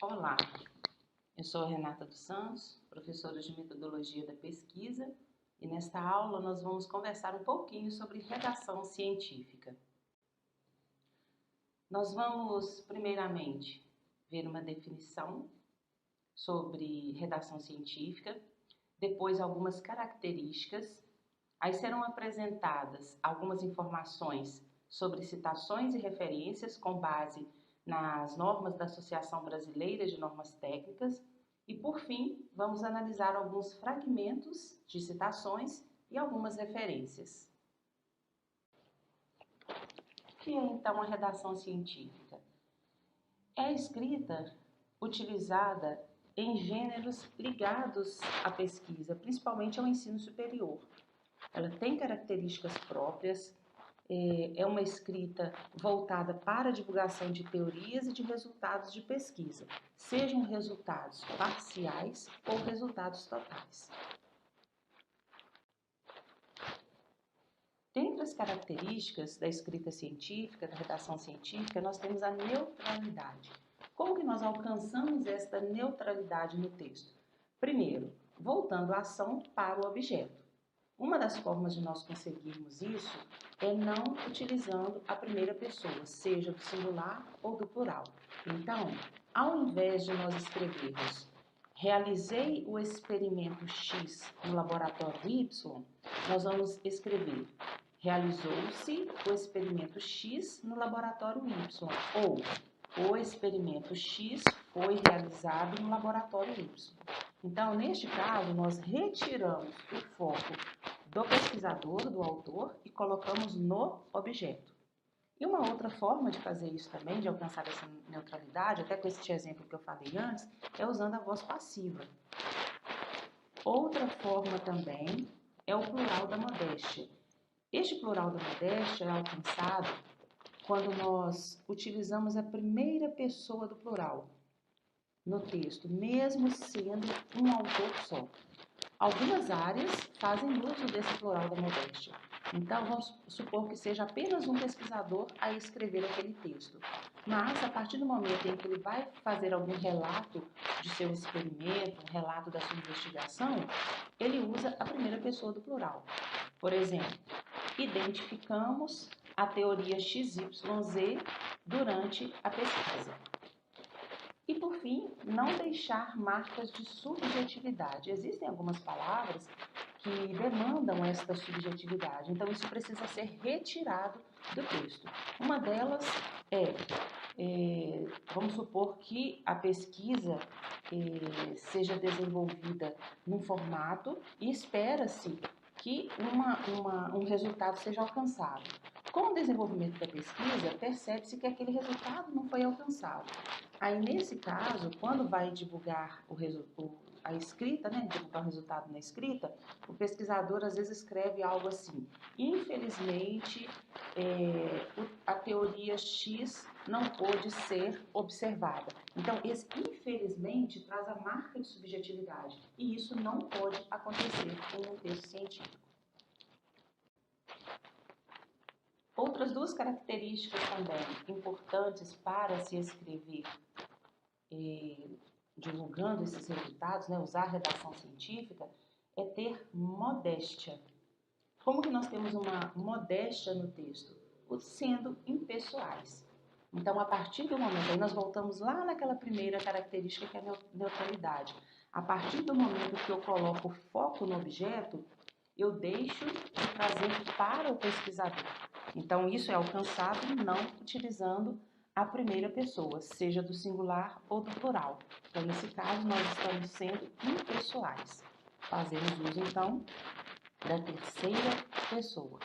Olá, eu sou a Renata dos Santos, professora de Metodologia da Pesquisa, e nesta aula nós vamos conversar um pouquinho sobre redação científica. Nós vamos, primeiramente, ver uma definição sobre redação científica, depois algumas características, aí serão apresentadas algumas informações sobre citações e referências com base nas normas da Associação Brasileira de Normas Técnicas e, por fim, vamos analisar alguns fragmentos de citações e algumas referências. O que é, então, a redação científica? É a escrita utilizada em gêneros ligados à pesquisa, principalmente ao ensino superior. Ela tem características próprias, é uma escrita voltada para a divulgação de teorias e de resultados de pesquisa, sejam resultados parciais ou resultados totais. Dentre as características da escrita científica, da redação científica, nós temos a neutralidade. Como que nós alcançamos esta neutralidade no texto? Primeiro, voltando a ação para o objeto. Uma das formas de nós conseguirmos isso é não utilizando a primeira pessoa, seja do singular ou do plural. Então, ao invés de nós escrevermos realizei o experimento X no laboratório Y, nós vamos escrever realizou-se o experimento X no laboratório Y, ou o experimento X foi realizado no laboratório Y. Então, neste caso, nós retiramos o foco do pesquisador, do autor, e colocamos no objeto. E uma outra forma de fazer isso também, de alcançar essa neutralidade, até com este exemplo que eu falei antes, é usando a voz passiva. Outra forma também é o plural da modéstia. Este plural da modéstia é alcançado quando nós utilizamos a primeira pessoa do plural no texto, mesmo sendo um autor só. Algumas áreas fazem uso desse plural da modéstia. Então, vamos supor que seja apenas um pesquisador a escrever aquele texto. Mas, a partir do momento em que ele vai fazer algum relato de seu experimento, um relato da sua investigação, ele usa a primeira pessoa do plural. Por exemplo, identificamos a teoria XYZ durante a pesquisa. E, por fim, não deixar marcas de subjetividade. Existem algumas palavras que demandam esta subjetividade, então isso precisa ser retirado do texto. Uma delas vamos supor que a pesquisa seja desenvolvida num formato e espera-se que um resultado seja alcançado. Com o desenvolvimento da pesquisa, percebe-se que aquele resultado não foi alcançado. Aí, nesse caso, quando vai divulgar a escrita, divulgar o resultado na escrita, o pesquisador às vezes escreve algo assim: infelizmente, a teoria X não pôde ser observada. Então, esse infelizmente traz a marca de subjetividade, e isso não pode acontecer em um texto científico. Outras duas características também importantes para se escrever divulgando esses resultados, usar a redação científica, é ter modéstia. Como que nós temos uma modéstia no texto? Sendo impessoais. Então, a partir do momento, aí nós voltamos lá naquela primeira característica que é a neutralidade. A partir do momento que eu coloco foco no objeto, eu deixo de trazer para o pesquisador. Então, isso é alcançado não utilizando a primeira pessoa, seja do singular ou do plural. Então, nesse caso, nós estamos sendo impessoais. Fazemos uso, então, da terceira pessoa.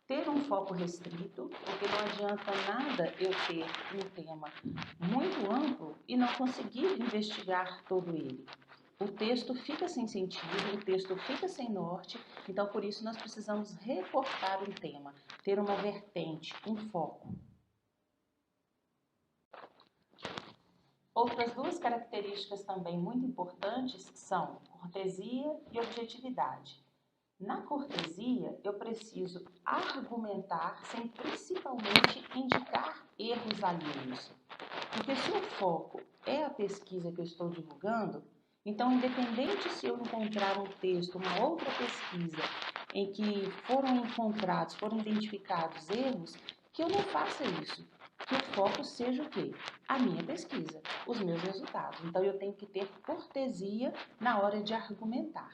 Ter um foco restrito, porque não adianta nada eu ter um tema muito amplo e não conseguir investigar todo ele. O texto fica sem sentido, o texto fica sem norte, então por isso nós precisamos recortar um tema, ter uma vertente, um foco. Outras duas características também muito importantes são cortesia e objetividade. Na cortesia, eu preciso argumentar sem principalmente indicar erros alheios. Porque se o foco é a pesquisa que eu estou divulgando, então, independente se eu encontrar um texto, uma outra pesquisa, em que foram identificados erros, que eu não faça isso. Que o foco seja o quê? A minha pesquisa, os meus resultados. Então, eu tenho que ter cortesia na hora de argumentar.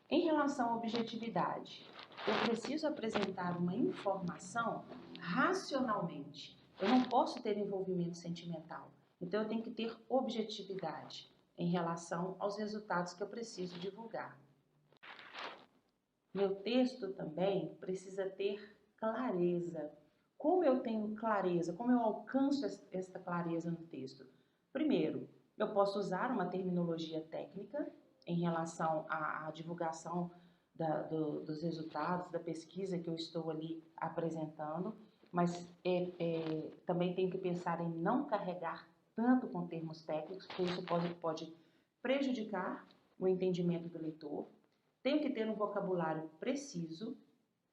Em relação à objetividade, eu preciso apresentar uma informação racionalmente. Eu não posso ter envolvimento sentimental. Então, eu tenho que ter objetividade em relação aos resultados que eu preciso divulgar. Meu texto também precisa ter clareza. Como eu tenho clareza? Como eu alcanço esta clareza no texto? Primeiro, eu posso usar uma terminologia técnica em relação à divulgação dos resultados da pesquisa que eu estou ali apresentando, mas também tenho que pensar em não carregar tanto com termos técnicos, porque isso pode prejudicar o entendimento do leitor. Tenho que ter um vocabulário preciso.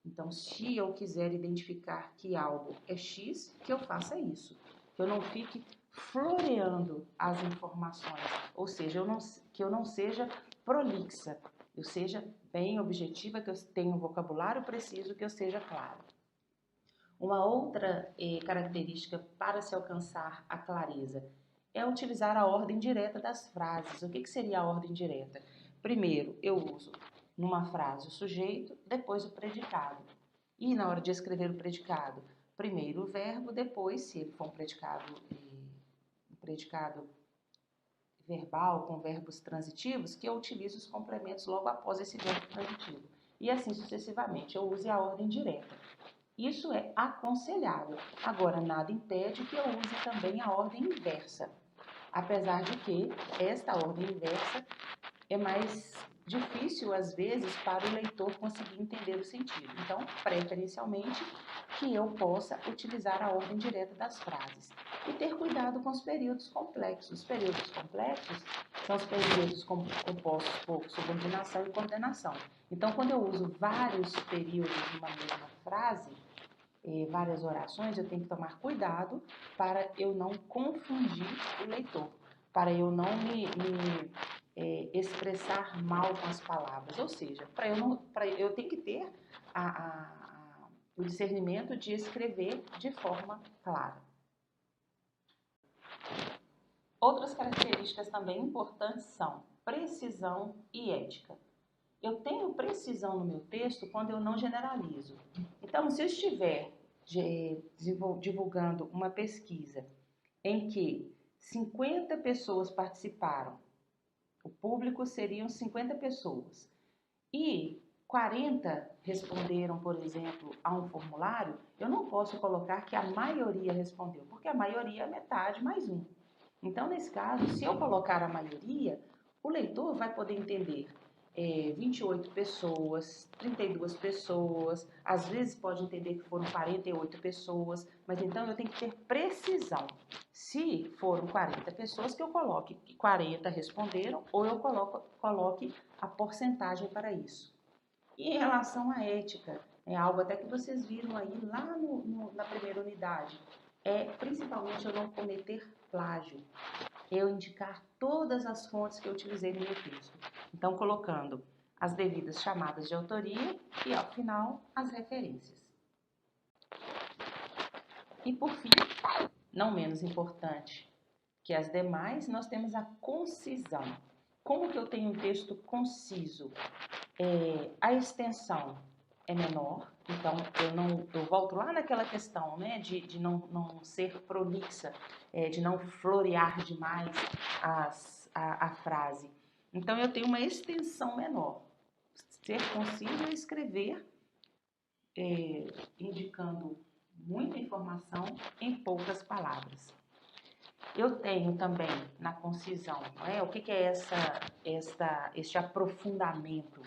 Então, se eu quiser identificar que algo é X, que eu faça isso. Que eu não fique floreando as informações, ou seja, que eu não seja prolixa, eu seja bem objetiva, que eu tenha um vocabulário preciso, que eu seja clara. Uma outra característica para se alcançar a clareza é utilizar a ordem direta das frases. O que seria a ordem direta? Primeiro, eu uso numa frase o sujeito, depois o predicado. E na hora de escrever o predicado, primeiro o verbo, depois, se ele for um predicado verbal com verbos transitivos, que eu utilizo os complementos logo após esse verbo transitivo. E assim sucessivamente, eu use a ordem direta. Isso é aconselhável. Agora, nada impede que eu use também a ordem inversa. Apesar de que esta ordem inversa é mais difícil, às vezes, para o leitor conseguir entender o sentido. Então, preferencialmente, que eu possa utilizar a ordem direta das frases. E ter cuidado com os períodos complexos. Os períodos complexos são os períodos compostos por subordinação e coordenação. Então, quando eu uso vários períodos numa mesma frase, várias orações, eu tenho que tomar cuidado para eu não confundir o leitor, para eu não expressar mal com as palavras. Ou seja, eu tenho que ter o discernimento de escrever de forma clara. Outras características também importantes são precisão e ética. Eu tenho precisão no meu texto quando eu não generalizo. Então, se eu estiver divulgando uma pesquisa em que 50 pessoas participaram, o público seriam 50 pessoas, e 40 responderam, por exemplo, a um formulário, eu não posso colocar que a maioria respondeu, porque a maioria é metade mais um. Então, nesse caso, se eu colocar a maioria, o leitor vai poder entender 28 pessoas, 32 pessoas, às vezes pode entender que foram 48 pessoas, mas então eu tenho que ter precisão. Se foram 40 pessoas, que eu coloque que 40 responderam, ou eu coloque a porcentagem para isso. E em relação à ética, é algo até que vocês viram aí lá na primeira unidade, principalmente eu não cometer plágio, eu indicar todas as fontes que eu utilizei no meu texto. Então, colocando as devidas chamadas de autoria e, ao final, as referências. E, por fim, não menos importante que as demais, nós temos a concisão. Como que eu tenho um texto conciso? A extensão é menor, então eu volto lá naquela questão, né, de não ser prolixa, de não florear demais a frase. Então eu tenho uma extensão menor. Ser conciso é escrever indicando muita informação em poucas palavras. Eu tenho também na concisão, o que é este aprofundamento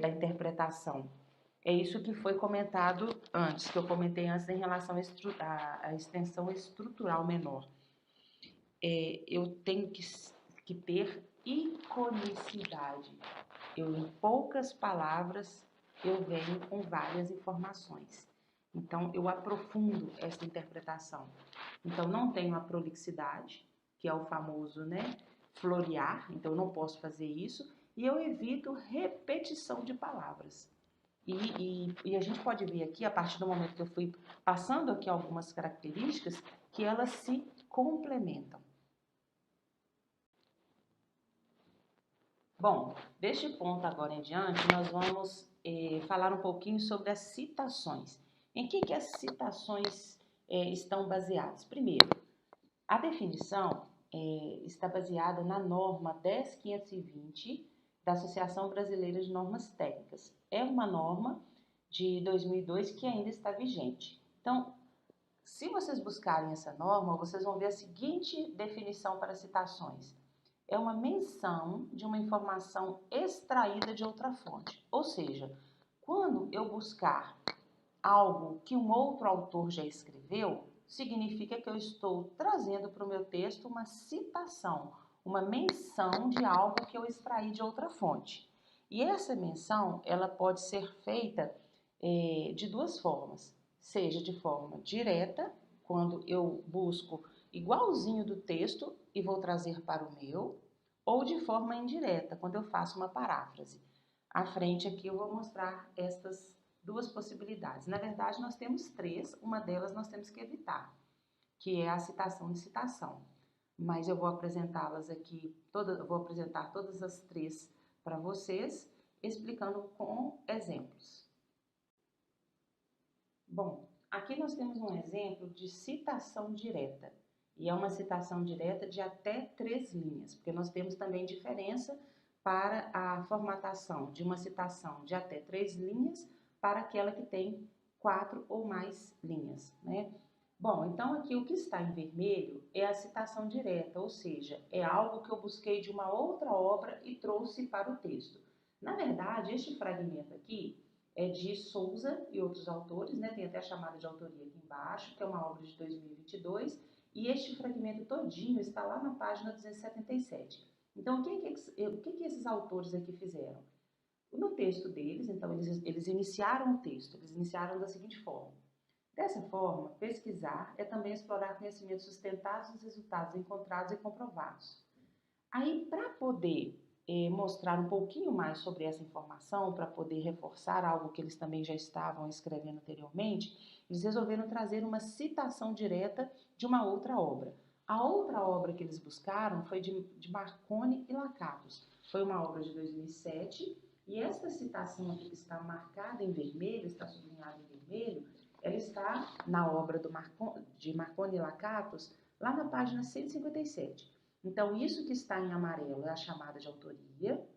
da interpretação? É isso que foi comentado antes, que eu comentei antes em relação à extensão estrutural menor. Eu tenho que ter iconicidade. Em poucas palavras, eu venho com várias informações. Então, eu aprofundo essa interpretação. Então, não tenho a prolixidade, que é o famoso, né, florear, então eu não posso fazer isso, e eu evito repetição de palavras. E a gente pode ver aqui, a partir do momento que eu fui passando aqui algumas características, que elas se complementam. Bom, deste ponto agora em diante, nós vamos falar um pouquinho sobre as citações. Em que as citações estão baseadas? Primeiro, a definição está baseada na norma 10.520 da Associação Brasileira de Normas Técnicas. É uma norma de 2002 que ainda está vigente. Então, se vocês buscarem essa norma, vocês vão ver a seguinte definição para citações. É uma menção de uma informação extraída de outra fonte. Ou seja, quando eu buscar algo que um outro autor já escreveu, significa que eu estou trazendo para o meu texto uma citação, uma menção de algo que eu extraí de outra fonte. E essa menção, ela pode ser feita de duas formas. Seja de forma direta, quando eu busco igualzinho do texto e vou trazer para o meu, ou de forma indireta, quando eu faço uma paráfrase. À frente aqui eu vou mostrar estas duas possibilidades. Na verdade, nós temos três, uma delas nós temos que evitar, que é a citação de citação. Mas eu vou apresentá-las aqui, vou apresentar todas as três para vocês, explicando com exemplos. Bom, aqui nós temos um exemplo de citação direta. E é uma citação direta de até 3 linhas, porque nós temos também diferença para a formatação de uma citação de até 3 linhas para aquela que tem 4 ou mais linhas, né? Bom, então aqui o que está em vermelho é a citação direta, ou seja, é algo que eu busquei de uma outra obra e trouxe para o texto. Na verdade, este fragmento aqui é de Souza e outros autores, né? Tem até a chamada de autoria aqui embaixo, que é uma obra de 2022, e este fragmento todinho está lá na página 277. Então, o que esses autores aqui fizeram? No texto deles, então, eles iniciaram o texto, eles iniciaram da seguinte forma. Dessa forma, pesquisar é também explorar conhecimentos sustentados dos resultados encontrados e comprovados. Aí, para poder mostrar um pouquinho mais sobre essa informação, para poder reforçar algo que eles também já estavam escrevendo anteriormente, eles resolveram trazer uma citação direta de uma outra obra. A outra obra que eles buscaram foi de Marconi e Lakatos. Foi uma obra de 2007 e esta citação aqui que está marcada em vermelho, está sublinhada em vermelho, ela está na obra de Marconi e Lakatos, lá na página 157. Então, isso que está em amarelo é a chamada de autoria,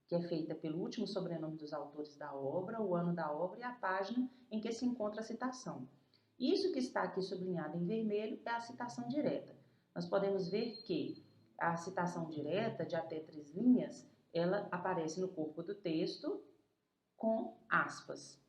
que é feita pelo último sobrenome dos autores da obra, o ano da obra e a página em que se encontra a citação. Isso que está aqui sublinhado em vermelho é a citação direta. Nós podemos ver que a citação direta, de até 3 linhas, ela aparece no corpo do texto com aspas.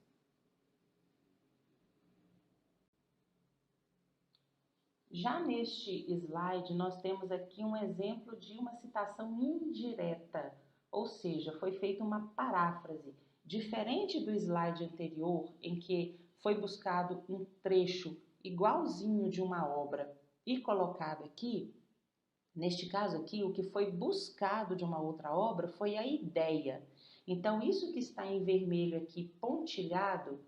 Já neste slide, nós temos aqui um exemplo de uma citação indireta, ou seja, foi feita uma paráfrase. Diferente do slide anterior, em que foi buscado um trecho igualzinho de uma obra e colocado aqui, neste caso aqui, o que foi buscado de uma outra obra foi a ideia. Então, isso que está em vermelho aqui, pontilhado,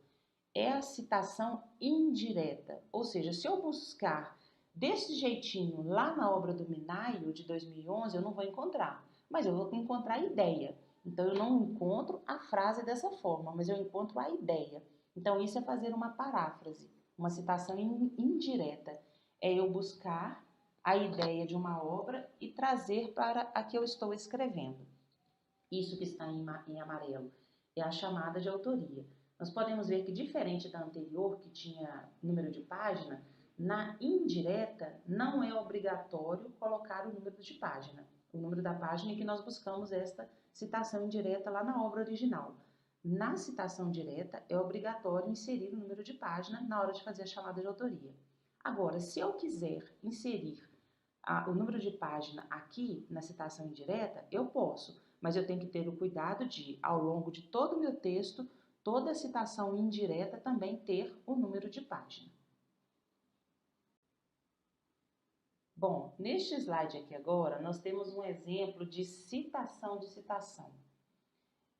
é a citação indireta, ou seja, se eu buscar desse jeitinho lá na obra do Minayo, de 2011, eu não vou encontrar, mas eu vou encontrar a ideia. Então, eu não encontro a frase dessa forma, mas eu encontro a ideia. Então, isso é fazer uma paráfrase, uma citação indireta. É eu buscar a ideia de uma obra e trazer para a que eu estou escrevendo. Isso que está em amarelo é a chamada de autoria. Nós podemos ver que, diferente da anterior, que tinha número de página, na indireta não é obrigatório colocar o número de página, o número da página em que nós buscamos esta citação indireta lá na obra original. Na citação direta é obrigatório inserir o número de página na hora de fazer a chamada de autoria. Agora, se eu quiser inserir o número de página aqui na citação indireta, eu posso, mas eu tenho que ter o cuidado de, ao longo de todo o meu texto, toda a citação indireta também ter o número de página. Bom, neste slide aqui agora, nós temos um exemplo de citação de citação.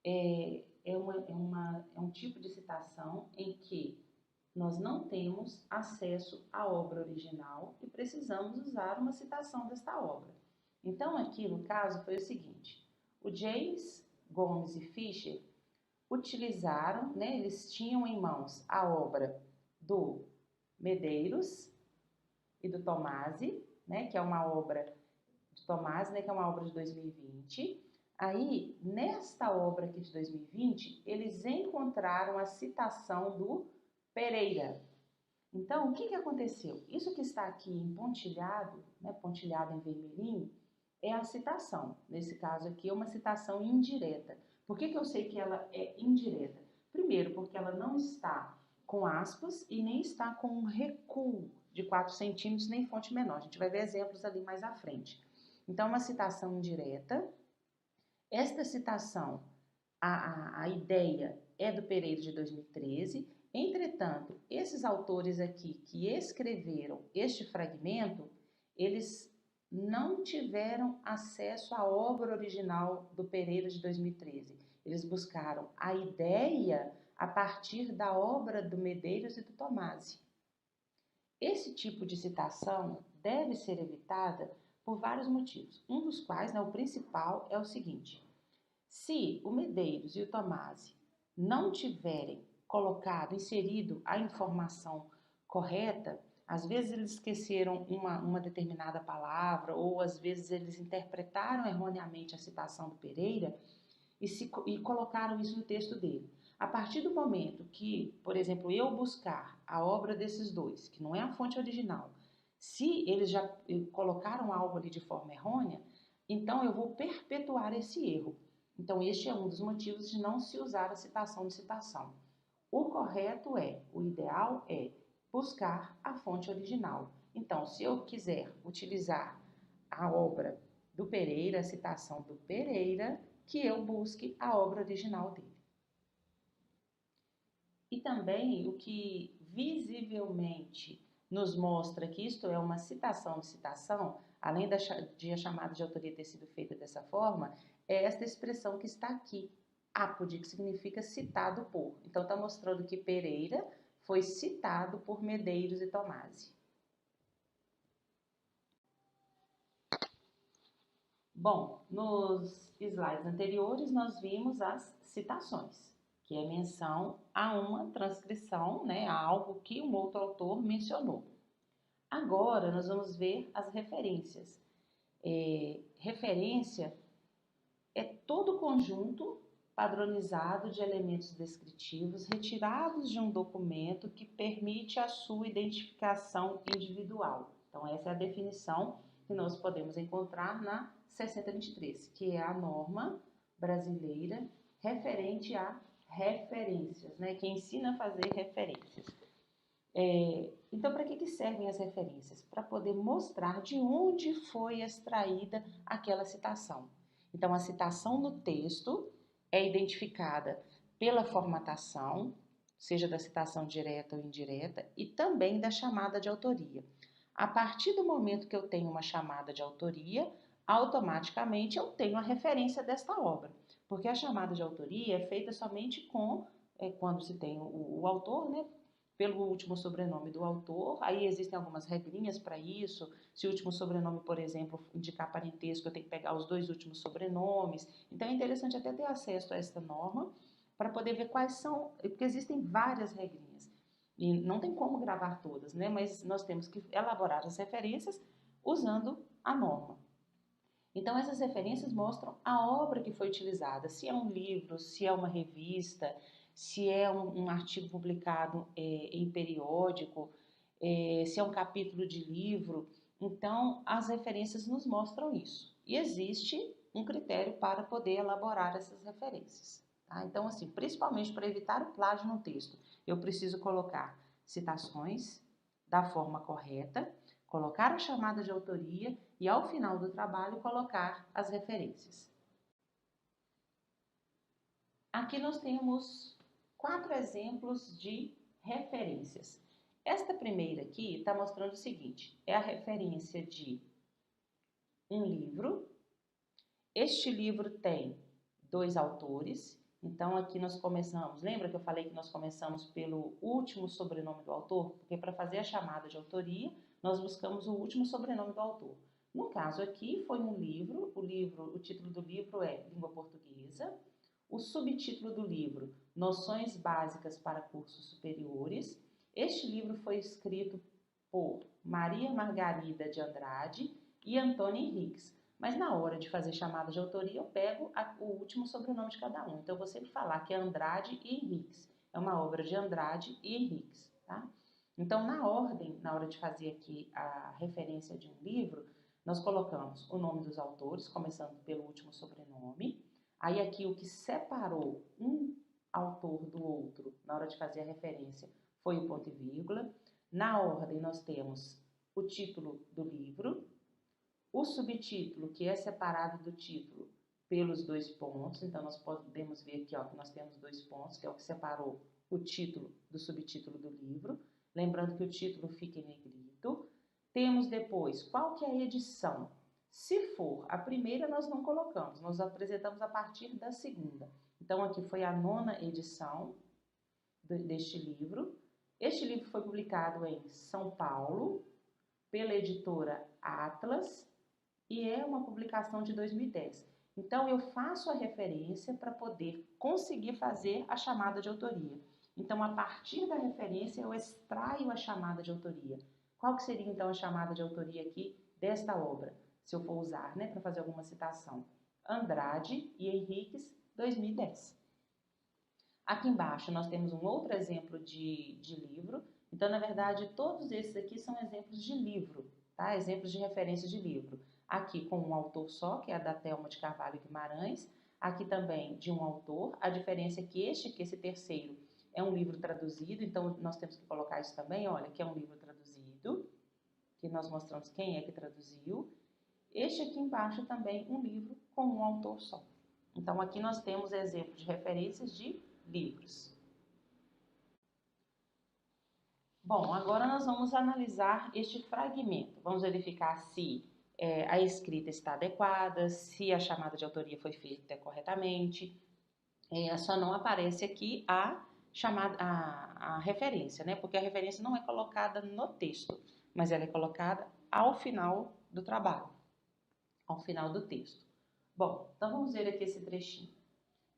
É um tipo de citação em que nós não temos acesso à obra original e precisamos usar uma citação desta obra. Então, aqui no caso foi o seguinte, o James, Gomes e Fischer utilizaram, né, eles tinham em mãos a obra do Medeiros e do Tomasi, né, que é uma obra de Tomasi, né, que é uma obra de 2020. Aí, nesta obra aqui de 2020, eles encontraram a citação do Pereira. Então, o que aconteceu? Isso que está aqui em pontilhado, né, pontilhado em vermelhinho, é a citação. Nesse caso aqui, é uma citação indireta. Por que eu sei que ela é indireta? Primeiro, porque ela não está com aspas e nem está com um recuo de 4 centímetros, nem fonte menor. A gente vai ver exemplos ali mais à frente. Então, uma citação indireta. Esta citação, a ideia é do Pereira de 2013. Entretanto, esses autores aqui que escreveram este fragmento, eles não tiveram acesso à obra original do Pereira de 2013. Eles buscaram a ideia a partir da obra do Medeiros e do Tomasi. Esse tipo de citação deve ser evitada por vários motivos, um dos quais, né, o principal, é o seguinte: se o Medeiros e o Tomasi não tiverem inserido a informação correta, às vezes eles esqueceram uma determinada palavra, ou às vezes eles interpretaram erroneamente a citação do Pereira e colocaram isso no texto dele. A partir do momento que, por exemplo, eu buscar a obra desses dois, que não é a fonte original, se eles já colocaram algo ali de forma errônea, então eu vou perpetuar esse erro. Então, este é um dos motivos de não se usar a citação de citação. O correto o ideal é buscar a fonte original. Então, se eu quiser utilizar a obra do Pereira, a citação do Pereira, que eu busque a obra original dele. E também o que visivelmente nos mostra que isto é uma citação de citação, além de a chamada de autoria ter sido feita dessa forma, é esta expressão que está aqui, apode, que significa citado por. Então, está mostrando que Pereira foi citado por Medeiros e Tomasi. Bom, nos slides anteriores nós vimos as citações, que é menção a uma transcrição, né, a algo que um outro autor mencionou. Agora nós vamos ver as referências. Referência é todo o conjunto padronizado de elementos descritivos retirados de um documento que permite a sua identificação individual. Então, essa é a definição que nós podemos encontrar na 6023, que é a norma brasileira referente a referências, né, que ensina a fazer referências. Então, para que servem as referências? Para poder mostrar de onde foi extraída aquela citação. Então, a citação no texto é identificada pela formatação, seja da citação direta ou indireta, e também da chamada de autoria. A partir do momento que eu tenho uma chamada de autoria, automaticamente eu tenho a referência desta obra, porque a chamada de autoria é feita somente quando se tem o autor, né, pelo último sobrenome do autor. Aí existem algumas regrinhas para isso. Se o último sobrenome, por exemplo, indicar parentesco, eu tenho que pegar os 2 últimos sobrenomes. Então é interessante até ter acesso a esta norma para poder ver quais são, porque existem várias regrinhas. E não tem como gravar todas, né? Mas nós temos que elaborar as referências usando a norma. Então, essas referências mostram a obra que foi utilizada, se é um livro, se é uma revista, se é um artigo publicado em periódico, se é um capítulo de livro. Então, as referências nos mostram isso. E existe um critério para poder elaborar essas referências. Tá? Então, assim, principalmente para evitar o plágio no texto, eu preciso colocar citações da forma correta, colocar a chamada de autoria e, ao final do trabalho, colocar as referências. Aqui nós temos 4 exemplos de referências. Esta primeira aqui está mostrando o seguinte, é a referência de um livro. Este livro tem 2 autores. Então, aqui nós começamos, lembra que eu falei que nós começamos pelo último sobrenome do autor? Porque para fazer a chamada de autoria, nós buscamos o último sobrenome do autor. No caso aqui, foi um livro, o título do livro é Língua Portuguesa, o subtítulo do livro, Noções Básicas para Cursos Superiores. Este livro foi escrito por Maria Margarida de Andrade e Antônio Henriques. Mas na hora de fazer chamada de autoria, eu pego o último sobrenome de cada um. Então, eu vou sempre falar que é Andrade e Henriques. É uma obra de Andrade e Henriques, tá? Então, na ordem, na hora de fazer aqui a referência de um livro, nós colocamos o nome dos autores, começando pelo último sobrenome. Aí, aqui, o que separou um autor do outro, na hora de fazer a referência, foi o ponto e vírgula. Na ordem, nós temos o título do livro, o subtítulo, que é separado do título pelos 2 pontos. Então, nós podemos ver aqui, ó, que nós temos 2 pontos, que é o que separou o título do subtítulo do livro. Lembrando que o título fica em negrito. Temos depois, qual que é a edição? Se for a primeira, nós não colocamos, nós apresentamos a partir da segunda. Então, aqui foi a 9ª edição deste livro. Este livro foi publicado em São Paulo, pela editora Atlas, e é uma publicação de 2010. Então, eu faço a referência para poder conseguir fazer a chamada de autoria. Então, a partir da referência, eu extraio a chamada de autoria. Qual que seria, então, a chamada de autoria aqui desta obra? Se eu for usar, né, para fazer alguma citação. Andrade e Henriques, 2010. Aqui embaixo, nós temos um outro exemplo de livro. Então, na verdade, todos esses aqui são exemplos de livro, tá? Exemplos de referência de livro. Aqui com um autor só, que é a da Thelma de Carvalho Guimarães. Aqui também de um autor. A diferença é que esse terceiro é um livro traduzido, então nós temos que colocar isso também, olha, que é um livro traduzido, que nós mostramos quem é que traduziu. Este aqui embaixo também um livro com um autor só. Então, aqui nós temos exemplos de referências de livros. Bom, agora nós vamos analisar este fragmento. Vamos verificar se a escrita está adequada, se a chamada de autoria foi feita corretamente. Só não aparece aqui a referência, né? Porque a referência não é colocada no texto, mas ela é colocada ao final do trabalho, ao final do texto. Bom, então vamos ver aqui esse trechinho.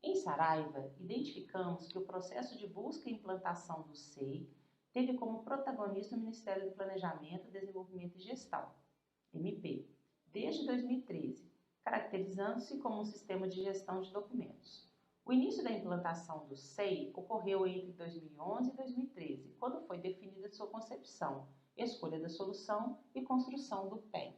Em Saraiva, identificamos que o processo de busca e implantação do SEI teve como protagonista o Ministério do Planejamento, Desenvolvimento e Gestão, MP, desde 2013, caracterizando-se como um sistema de gestão de documentos. O início da implantação do SEI ocorreu entre 2011 e 2013, quando foi definida sua concepção, escolha da solução e construção do PEM.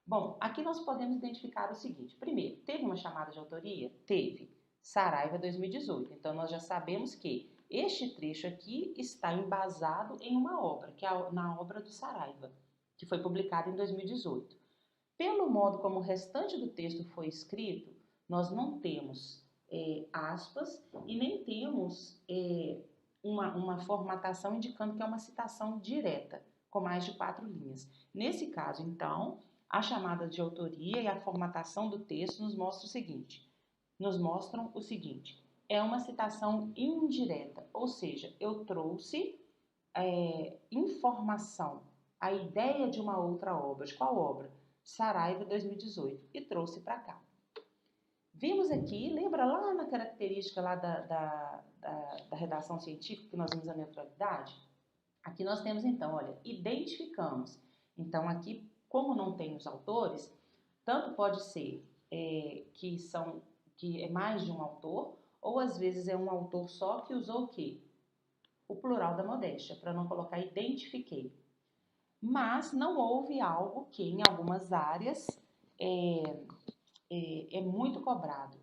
Bom, aqui nós podemos identificar o seguinte. Primeiro, teve uma chamada de autoria? Teve. Saraiva 2018. Então, nós já sabemos que este trecho aqui está embasado em uma obra, que é na obra do Saraiva, que foi publicada em 2018. Pelo modo como o restante do texto foi escrito, nós não temos aspas e nem temos uma formatação indicando que é uma citação direta, com mais de 4 linhas. Nesse caso, então, a chamada de autoria e a formatação do texto nos mostram o seguinte, é uma citação indireta, ou seja, eu trouxe informação, a ideia de uma outra obra. De qual obra? Saraiva 2018, e trouxe para cá. Vimos aqui, lembra lá na característica lá da redação científica que nós vimos a neutralidade? Aqui nós temos então, olha, identificamos. Então aqui, como não tem os autores, tanto pode ser que é mais de um autor, ou às vezes é um autor só que usou o quê? O plural da modéstia, para não colocar identifiquei. Mas não houve algo que em algumas áreas é muito cobrado.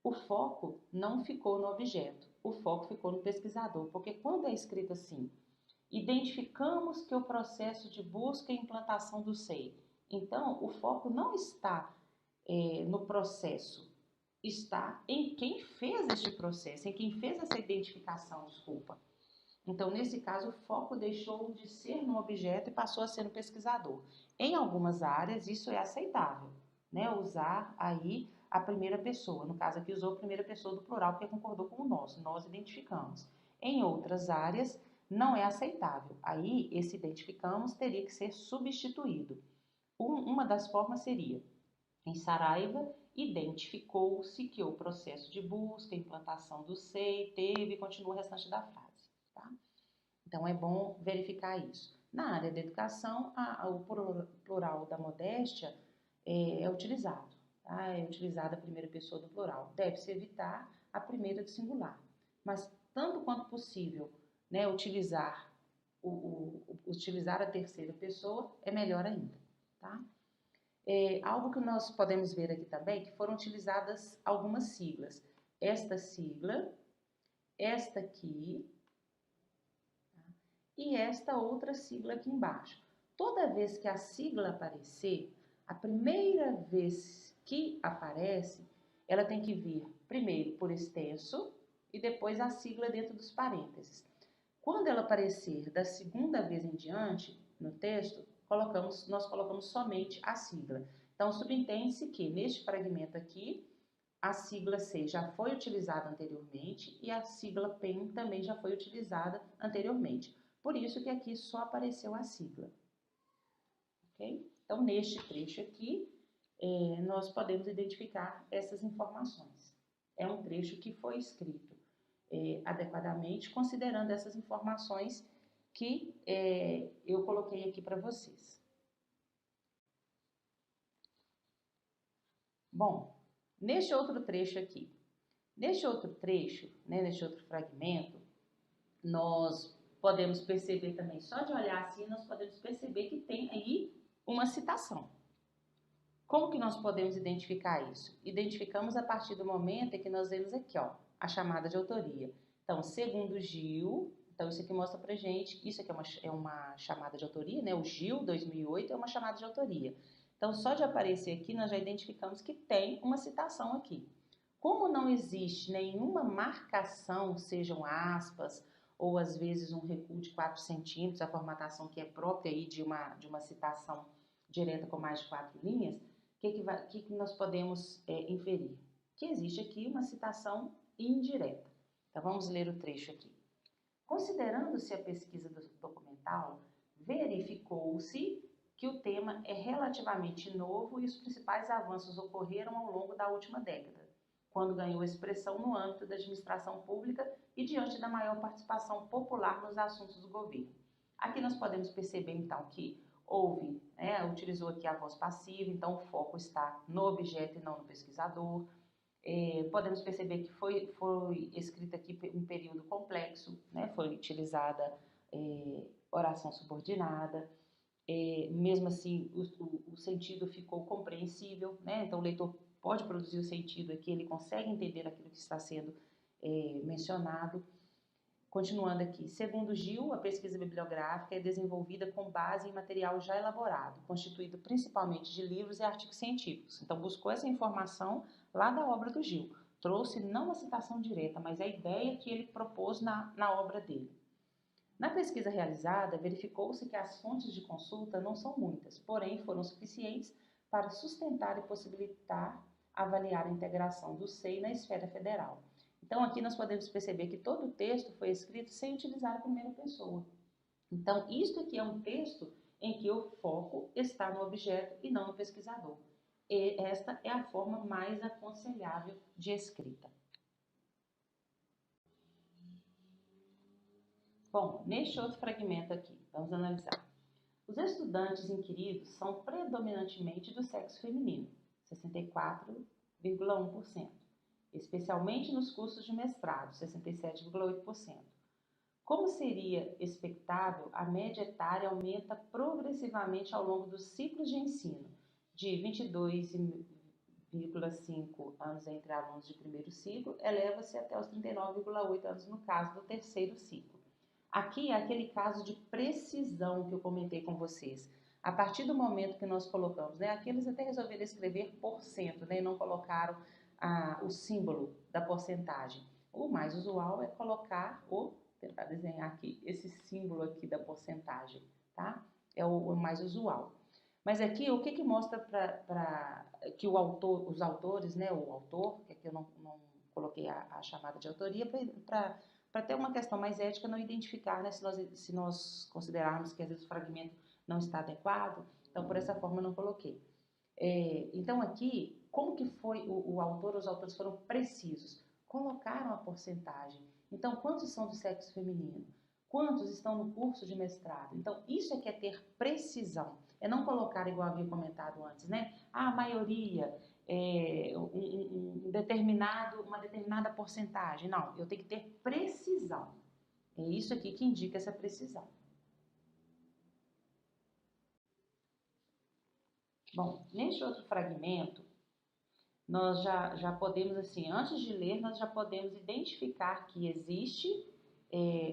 O foco não ficou no objeto, o foco ficou no pesquisador, porque quando é escrito assim, identificamos que o processo de busca e implantação do SEI, então o foco não está no processo, está em quem fez este processo, em quem fez essa identificação, desculpa. Então, nesse caso, o foco deixou de ser no objeto e passou a ser no pesquisador. Em algumas áreas, isso é aceitável, né, usar aí a primeira pessoa. No caso aqui usou a primeira pessoa do plural porque concordou com o nós identificamos. Em outras áreas não é aceitável. Aí esse identificamos teria que ser substituído. Uma das formas seria: em Saraiva, identificou-se que o processo de busca, implantação do SEI, teve e continua o restante da frase. Tá? Então, é bom verificar isso. Na área da educação, o plural da modéstia é utilizado. Tá? É utilizada a primeira pessoa do plural. Deve-se evitar a primeira do singular. Mas, tanto quanto possível, né, utilizar a terceira pessoa é melhor ainda. Tá? Algo que nós podemos ver aqui também, que foram utilizadas algumas siglas. Esta sigla, esta aqui, tá? E esta outra sigla aqui embaixo. Toda vez que a sigla aparecer, a primeira vez que aparece, ela tem que vir primeiro por extenso e depois a sigla dentro dos parênteses. Quando ela aparecer da segunda vez em diante no texto, nós colocamos somente a sigla. Então, subentende-se que neste fragmento aqui, a sigla C já foi utilizada anteriormente e a sigla PEN também já foi utilizada anteriormente. Por isso que aqui só apareceu a sigla. Ok? Então, neste trecho aqui, nós podemos identificar essas informações. É um trecho que foi escrito adequadamente, considerando essas informações que eu coloquei aqui para vocês. Bom, neste outro trecho aqui, neste outro trecho, né, neste outro fragmento, nós podemos perceber também, só de olhar assim, nós podemos perceber que tem aí uma citação. Como que nós podemos identificar isso? Identificamos a partir do momento em que nós vemos aqui, ó, a chamada de autoria. Então, segundo Gil, então isso aqui mostra pra gente, isso aqui é uma chamada de autoria, né? O Gil 2008 é uma chamada de autoria. Então, só de aparecer aqui, nós já identificamos que tem uma citação aqui. Como não existe nenhuma marcação, sejam aspas, ou às vezes um recuo de 4 centímetros, a formatação que é própria aí de uma citação direta com mais de 4 linhas, o que nós podemos inferir? Que existe aqui uma citação indireta. Então, vamos ler o trecho aqui. Considerando-se a pesquisa documental, verificou-se que o tema é relativamente novo e os principais avanços ocorreram ao longo da última década, quando ganhou expressão no âmbito da administração pública e diante da maior participação popular nos assuntos do governo. Aqui nós podemos perceber, então, que houve, utilizou aqui a voz passiva, então o foco está no objeto e não no pesquisador. Podemos perceber que foi escrita aqui um período complexo, né? Foi utilizada oração subordinada, mesmo assim o sentido ficou compreensível, né? Então o leitor pode produzir o sentido aqui, ele consegue entender aquilo que está sendo mencionado. Continuando aqui, segundo Gil, a pesquisa bibliográfica é desenvolvida com base em material já elaborado, constituído principalmente de livros e artigos científicos. Então, buscou essa informação lá da obra do Gil. Trouxe não a citação direta, mas a ideia que ele propôs na obra dele. Na pesquisa realizada, verificou-se que as fontes de consulta não são muitas, porém foram suficientes para sustentar e possibilitar avaliar a integração do SEI na esfera federal. Então, aqui nós podemos perceber que todo o texto foi escrito sem utilizar a primeira pessoa. Então, isto aqui é um texto em que o foco está no objeto e não no pesquisador. E esta é a forma mais aconselhável de escrita. Bom, neste outro fragmento aqui, vamos analisar. Os estudantes inquiridos são predominantemente do sexo feminino, 64,1%. Especialmente nos cursos de mestrado, 67,8%. Como seria expectável, a média etária aumenta progressivamente ao longo dos ciclos de ensino, de 22,5 anos entre alunos de primeiro ciclo, eleva-se até os 39,8 anos no caso do terceiro ciclo. Aqui é aquele caso de precisão que eu comentei com vocês. A partir do momento que nós colocamos, aqui eles até resolveram escrever porcento, e não colocaram o símbolo da porcentagem. O mais usual é colocar tentar desenhar aqui esse símbolo aqui da porcentagem, tá? É o mais usual. Mas aqui, o que que mostra que o autor, os autores, né, o autor, que aqui eu não coloquei a chamada de autoria, para ter uma questão mais ética, não identificar, né, se nós considerarmos que às vezes o fragmento não está adequado, então por essa forma eu não coloquei. Então aqui, como que foi o autor, os autores foram precisos, colocaram a porcentagem. Então, quantos são do sexo feminino? Quantos estão no curso de mestrado? Então, isso é que é ter precisão. É não colocar, igual havia comentado antes, né? A maioria, uma determinada porcentagem. Não, eu tenho que ter precisão. É isso aqui que indica essa precisão. Bom, neste outro fragmento, nós já podemos, assim, antes de ler, nós já podemos identificar que existe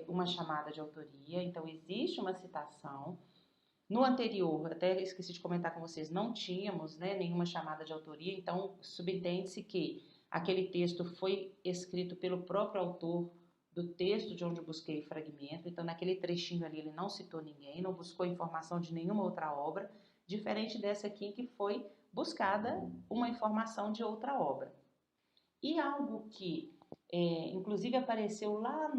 uma chamada de autoria, então existe uma citação. No anterior, até esqueci de comentar com vocês, não tínhamos, né, nenhuma chamada de autoria, então subentende-se que aquele texto foi escrito pelo próprio autor do texto de onde eu busquei o fragmento, então naquele trechinho ali ele não citou ninguém, não buscou informação de nenhuma outra obra, diferente dessa aqui que foi buscada uma informação de outra obra. E algo que, inclusive, apareceu lá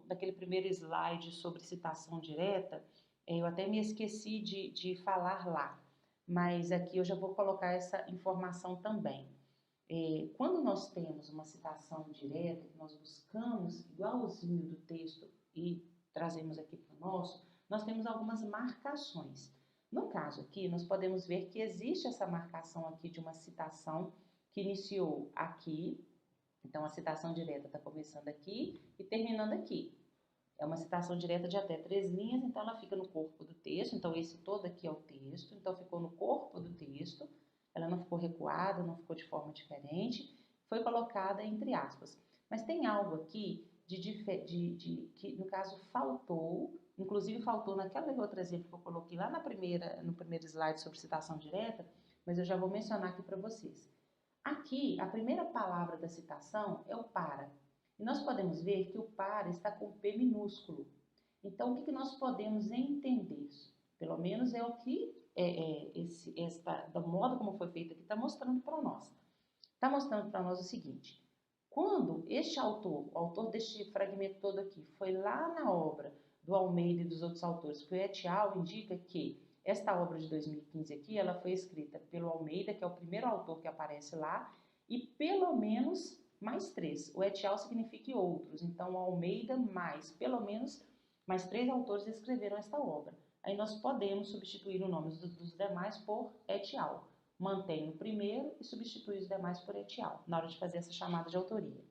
naquele primeiro slide sobre citação direta, eu até me esqueci de falar lá, mas aqui eu já vou colocar essa informação também. Quando nós temos uma citação direta, que nós buscamos igualzinho do texto e trazemos aqui para o nosso, nós temos algumas marcações. No caso aqui, nós podemos ver que existe essa marcação aqui de uma citação que iniciou aqui, então a citação direta está começando aqui e terminando aqui. É uma citação direta de até 3 linhas, então ela fica no corpo do texto, então esse todo aqui é o texto, então ficou no corpo do texto, ela não ficou recuada, não ficou de forma diferente, foi colocada entre aspas. Mas tem algo aqui que, no caso, faltou, inclusive faltou naquele outro exemplo que eu coloquei lá no primeiro slide sobre citação direta, mas eu já vou mencionar aqui para vocês. Aqui, a primeira palavra da citação é o para. E nós podemos ver que o para está com P minúsculo. Então, o que nós podemos entender? Pelo menos é o que do modo como foi feito aqui, está mostrando para nós. Está mostrando para nós o seguinte: quando este autor, o autor deste fragmento todo aqui, foi lá na obra do Almeida e dos outros autores, que o et al. Indica que esta obra de 2015 aqui, ela foi escrita pelo Almeida, que é o primeiro autor que aparece lá, e pelo menos mais 3. O et al. Significa outros, então o Almeida mais, pelo menos, mais 3 autores escreveram esta obra. Aí nós podemos substituir o nome dos demais por et al. Mantém o primeiro e substitui os demais por et al. Na hora de fazer essa chamada de autoria.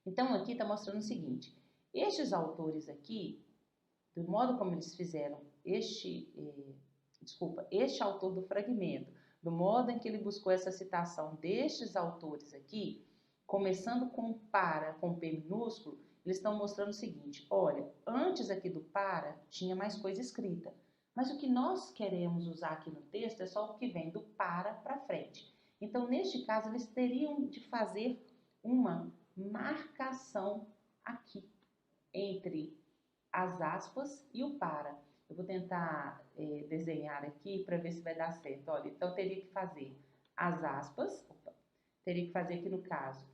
Então aqui está mostrando o seguinte: estes autores aqui, do modo como eles fizeram este autor do fragmento, do modo em que ele buscou essa citação destes autores aqui, começando com para, com P minúsculo, eles estão mostrando o seguinte: olha, antes aqui do para tinha mais coisa escrita, mas o que nós queremos usar aqui no texto é só o que vem do para frente. Então, neste caso, eles teriam de fazer uma marcação aqui entre as aspas e o para. Eu vou tentar desenhar aqui para ver se vai dar certo. Olha, então teria que fazer as aspas, teria que fazer aqui no caso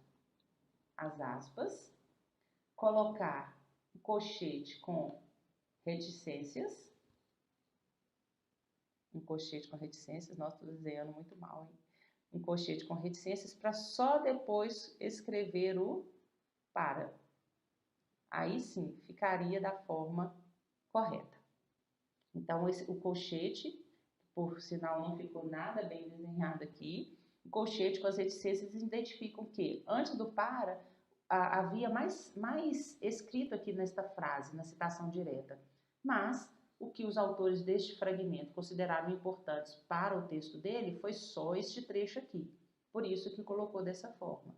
as aspas, colocar um colchete com reticências, nossa, estou desenhando muito mal, hein? Um colchete com reticências para só depois escrever o para. Aí sim, ficaria da forma correta. Então, o colchete, por sinal não ficou nada bem desenhado aqui, o colchete com as reticências identificam que antes do para, havia mais escrito aqui nesta frase, na citação direta. Mas o que os autores deste fragmento consideraram importantes para o texto dele foi só este trecho aqui. Por isso que colocou dessa forma.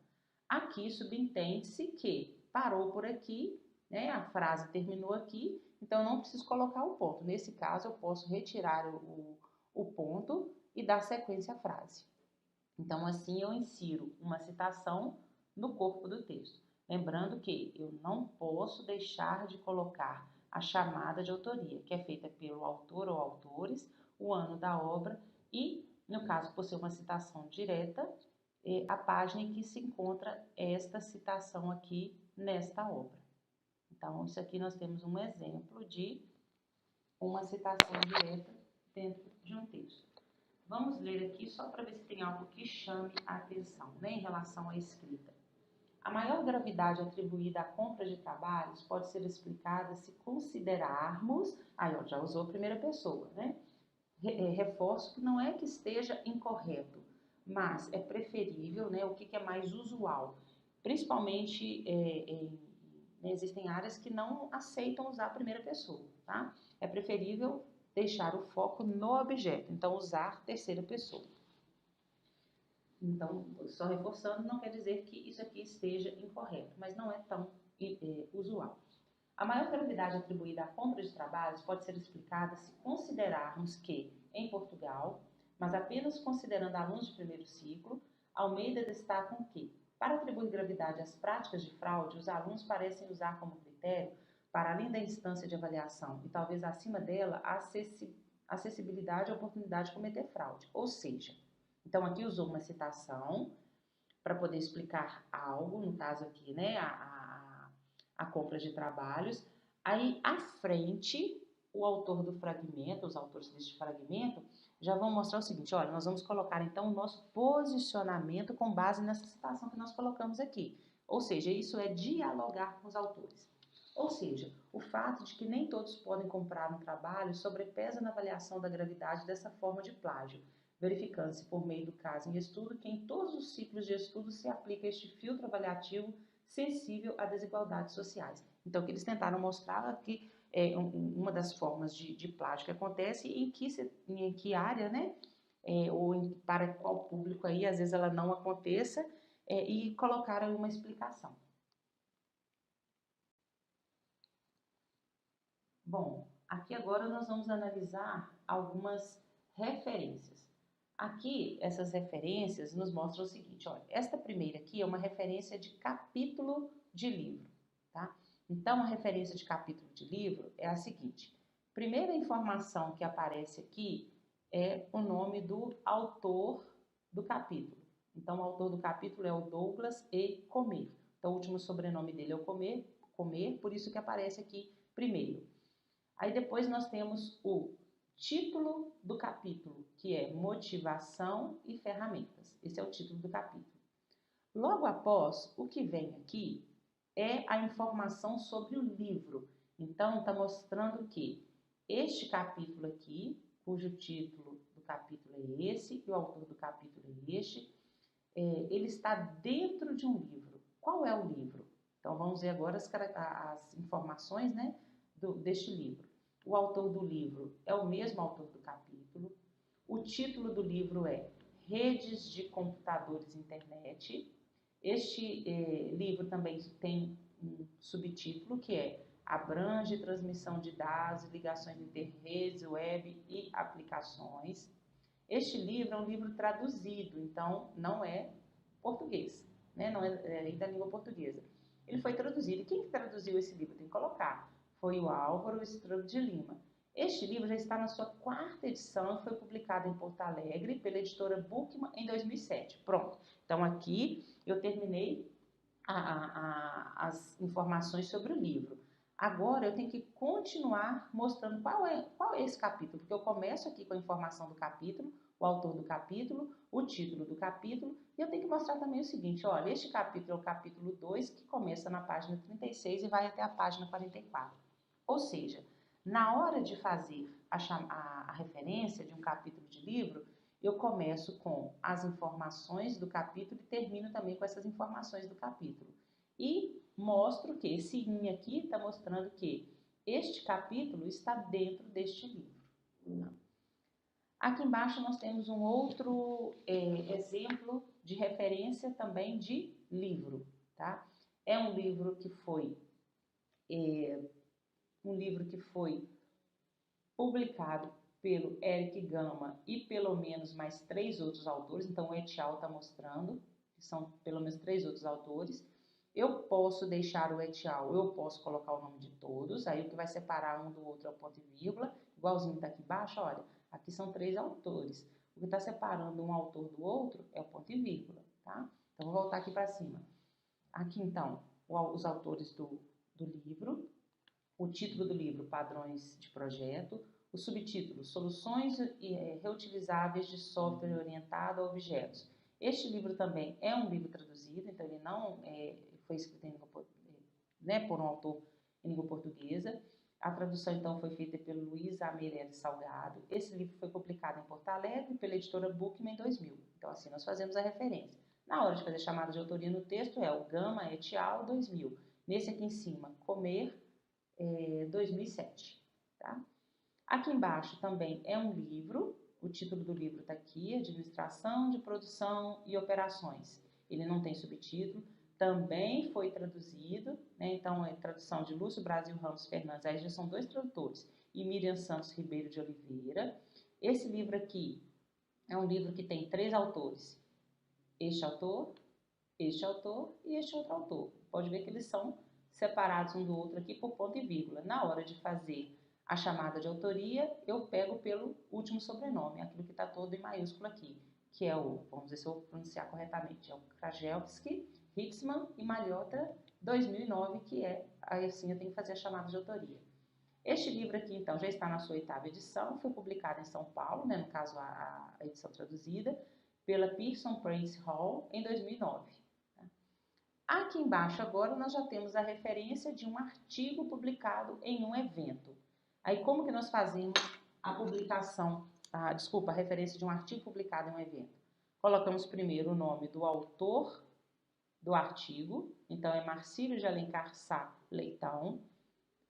Aqui subentende-se que parou por aqui, né, a frase terminou aqui, então eu não preciso colocar o ponto. Nesse caso, eu posso retirar o ponto e dar sequência à frase. Então, assim, eu insiro uma citação no corpo do texto. Lembrando que eu não posso deixar de colocar a chamada de autoria, que é feita pelo autor ou autores, o ano da obra e, no caso, por ser uma citação direta, a página em que se encontra esta citação aqui nesta obra. Então, isso aqui nós temos um exemplo de uma citação direta dentro de um texto. Vamos ler aqui só para ver se tem algo que chame a atenção, né, em relação à escrita. A maior gravidade atribuída à compra de trabalhos pode ser explicada se considerarmos... Aí, ó, já usou a primeira pessoa, né? Reforço que não é que esteja incorreto, mas é preferível, né? O que é mais usual? Principalmente, existem áreas que não aceitam usar a primeira pessoa, tá? É preferível deixar o foco no objeto, então usar terceira pessoa. Então, só reforçando, não quer dizer que isso aqui esteja incorreto, mas não é tão usual. A maior gravidade atribuída à compra de trabalhos pode ser explicada se considerarmos que, em Portugal, mas apenas considerando alunos de primeiro ciclo, Almeida destacam que, para atribuir gravidade às práticas de fraude, os alunos parecem usar como critério, para além da instância de avaliação e talvez acima dela, a acessibilidade à oportunidade de cometer fraude, ou seja, então, aqui usou uma citação para poder explicar algo, no caso aqui, né, a compra de trabalhos. Aí, à frente, o autor do fragmento, os autores deste fragmento, já vão mostrar o seguinte, olha, nós vamos colocar, então, o nosso posicionamento com base nessa citação que nós colocamos aqui. Ou seja, isso é dialogar com os autores. Ou seja, o fato de que nem todos podem comprar um trabalho sobrepesa na avaliação da gravidade dessa forma de plágio, verificando-se por meio do caso em estudo que em todos os ciclos de estudo se aplica este filtro avaliativo sensível a desigualdades sociais. Então, o que eles tentaram mostrar que uma das formas de plágio que acontece em que área, né, para qual público aí, às vezes ela não aconteça, e colocaram uma explicação. Bom, aqui agora nós vamos analisar algumas referências. Aqui, essas referências nos mostram o seguinte, olha, esta primeira aqui é uma referência de capítulo de livro, tá? Então, a referência de capítulo de livro é a seguinte, primeira informação que aparece aqui é o nome do autor do capítulo. Então, o autor do capítulo é o Douglas E. Comer. Então, o último sobrenome dele é o Comer, por isso que aparece aqui primeiro. Aí depois nós temos o título do capítulo, que é Motivação e Ferramentas. Esse é o título do capítulo. Logo após, o que vem aqui é a informação sobre o livro. Então, está mostrando que este capítulo aqui, cujo título do capítulo é esse, e o autor do capítulo é este, ele está dentro de um livro. Qual é o livro? Então, vamos ver agora as informações, né, deste livro. O autor do livro é o mesmo autor do capítulo. O título do livro é Redes de Computadores e Internet. Este livro também tem um subtítulo que é Abrange transmissão de dados, ligações interredes, web e aplicações. Este livro é um livro traduzido, então não é português, né? Não é da língua portuguesa. Ele foi traduzido. E quem que traduziu esse livro? Tem que colocar. Foi o Álvaro Estrada de Lima. Este livro já está na sua 4ª edição e foi publicado em Porto Alegre pela editora Bookman em 2007. Pronto. Então, aqui eu terminei as informações sobre o livro. Agora, eu tenho que continuar mostrando qual é esse capítulo, porque eu começo aqui com a informação do capítulo, o autor do capítulo, o título do capítulo, e eu tenho que mostrar também o seguinte, olha, este capítulo é o capítulo 2, que começa na página 36 e vai até a página 44. Ou seja, na hora de fazer a referência de um capítulo de livro, eu começo com as informações do capítulo e termino também com essas informações do capítulo. E mostro que esse "in" aqui está mostrando que este capítulo está dentro deste livro. Aqui embaixo nós temos um outro exemplo de referência também de livro, tá? É um livro que foi publicado pelo Eric Gama e pelo menos mais 3 outros autores, então o et al. Está mostrando que são pelo menos 3 outros autores. Eu posso deixar o et al., eu posso colocar o nome de todos, aí o que vai separar um do outro é o ponto e vírgula, igualzinho está aqui embaixo, olha, Aqui são 3 autores. O que está separando um autor do outro é o ponto e vírgula, tá? Então, vou voltar aqui para cima. Aqui, então, os autores do livro, o título do livro, Padrões de Projeto, o subtítulo, Soluções Reutilizáveis de Software Orientado a Objetos. Este livro também é um livro traduzido, então ele não foi escrito em por um autor em língua portuguesa. A tradução, então, foi feita pelo Luiz A. Meirelles Salgado. Esse livro foi publicado em Porto Alegre pela editora Bookman em 2000. Então, assim, nós fazemos a referência. Na hora de fazer chamada de autoria no texto, é o Gama et al. 2000. Nesse aqui em cima, Comer, 2007. Tá? Aqui embaixo também é um livro. O título do livro está aqui, Administração de Produção e Operações. Ele não tem subtítulo. Também foi traduzido, né? Então, é tradução de Lúcio Brasil Ramos Fernandes, aí já são 2 tradutores, e Miriam Santos Ribeiro de Oliveira. Esse livro aqui é um livro que tem 3 autores, este autor e este outro autor. Pode ver que eles são separados um do outro aqui por ponto e vírgula. Na hora de fazer a chamada de autoria, eu pego pelo último sobrenome, aquilo que está todo em maiúsculo aqui, que é o, vamos ver se eu vou pronunciar corretamente, é o Krajewski, Hicksman e Malhotra, 2009, que é, aí assim eu tenho que fazer a chamada de autoria. Este livro aqui, então, já está na sua 8ª edição, foi publicado em São Paulo, né, no caso a edição traduzida, pela Pearson Prince Hall, em 2009. Aqui embaixo agora nós já temos a referência de um artigo publicado em um evento. Aí como que nós fazemos a publicação, a referência de um artigo publicado em um evento? Colocamos primeiro o nome do autor do artigo, então é Marcílio de Alencar Sá Leitão,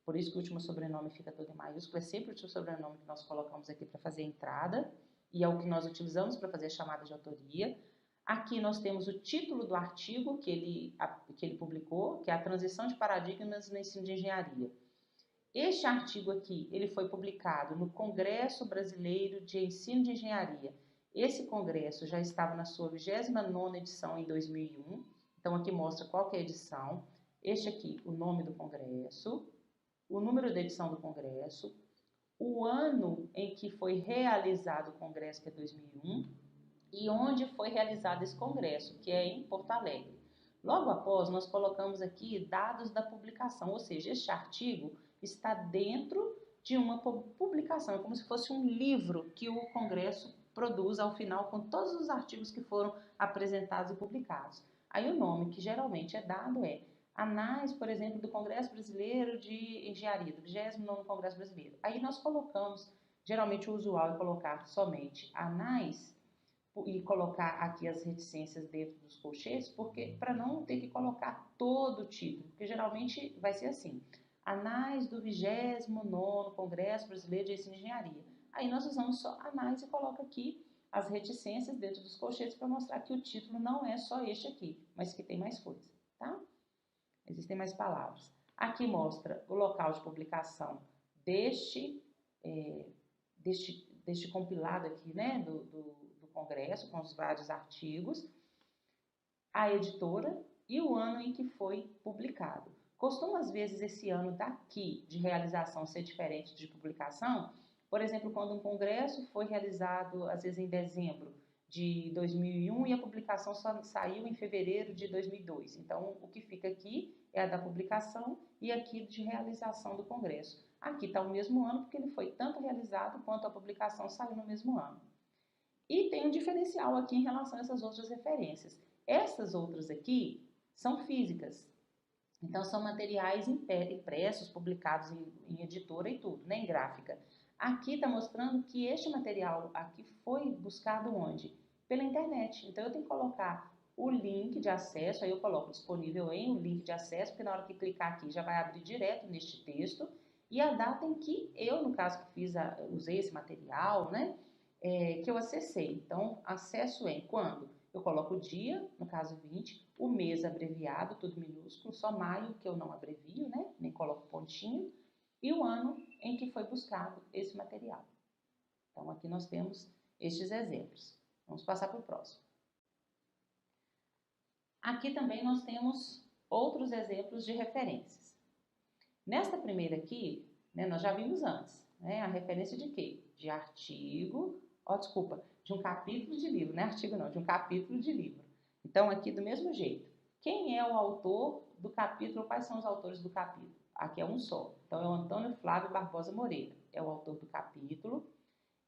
por isso que o último sobrenome fica todo em maiúsculo, é sempre o último sobrenome que nós colocamos aqui para fazer a entrada, e é o que nós utilizamos para fazer a chamada de autoria. Aqui nós temos o título do artigo que ele publicou, que é a transição de paradigmas no ensino de engenharia. Este artigo aqui, ele foi publicado no Congresso Brasileiro de Ensino de Engenharia. Esse congresso já estava na sua 29ª edição em 2001, então aqui mostra qual que é a edição. Este aqui, o nome do congresso, o número da edição do congresso, o ano em que foi realizado o congresso, que é 2001, e onde foi realizado esse congresso, que é em Porto Alegre. Logo após, nós colocamos aqui dados da publicação, ou seja, este artigo está dentro de uma publicação, é como se fosse um livro que o congresso produz ao final com todos os artigos que foram apresentados e publicados. Aí o nome que geralmente é dado é Anais, por exemplo, do Congresso Brasileiro de Engenharia, do 29º Congresso Brasileiro. Aí nós colocamos, geralmente o usual é colocar somente Anais e colocar aqui as reticências dentro dos colchetes, porque para não ter que colocar todo o título, porque geralmente vai ser assim, Anais do 29º Congresso Brasileiro de Ensino de Engenharia. Aí nós usamos só Anais e coloca aqui as reticências dentro dos colchetes para mostrar que o título não é só este aqui, mas que tem mais coisa, tá? Existem mais palavras. Aqui mostra o local de publicação deste compilado aqui, né, do congresso, com os vários artigos, a editora e o ano em que foi publicado. Costuma, às vezes, esse ano daqui de realização ser diferente de publicação. Por exemplo, quando um congresso foi realizado, às vezes, em dezembro de 2001 e a publicação só saiu em fevereiro de 2002. Então, o que fica aqui é a da publicação e aqui de realização do congresso. Aqui está o mesmo ano, porque ele foi tanto realizado quanto a publicação saiu no mesmo ano. E tem um diferencial aqui em relação a essas outras referências. Essas outras aqui são físicas. Então, são materiais impressos, publicados em editora e tudo, né, em gráfica. Aqui está mostrando que este material aqui foi buscado onde? Pela internet. Então, eu tenho que colocar o link de acesso, aí eu coloco disponível em o link de acesso, porque na hora que clicar aqui já vai abrir direto neste texto, e a data em que eu, no caso que usei esse material, né, que eu acessei. Então, acesso em quando? Eu coloco o dia, no caso 20, o mês abreviado, tudo minúsculo, só maio que eu não abrevio, né, nem coloco pontinho, e o ano em que foi buscado esse material. Então, aqui nós temos estes exemplos. Vamos passar para o próximo. Aqui também nós temos outros exemplos de referências. Nesta primeira aqui, né, nós já vimos antes, né, a referência de quê? de artigo, desculpa, de um capítulo de livro, não é artigo não, de um capítulo de livro. Então, aqui do mesmo jeito, quem é o autor do capítulo, quais são os autores do capítulo? Aqui é um só, então é o Antônio Flávio Barbosa Moreira, é o autor do capítulo.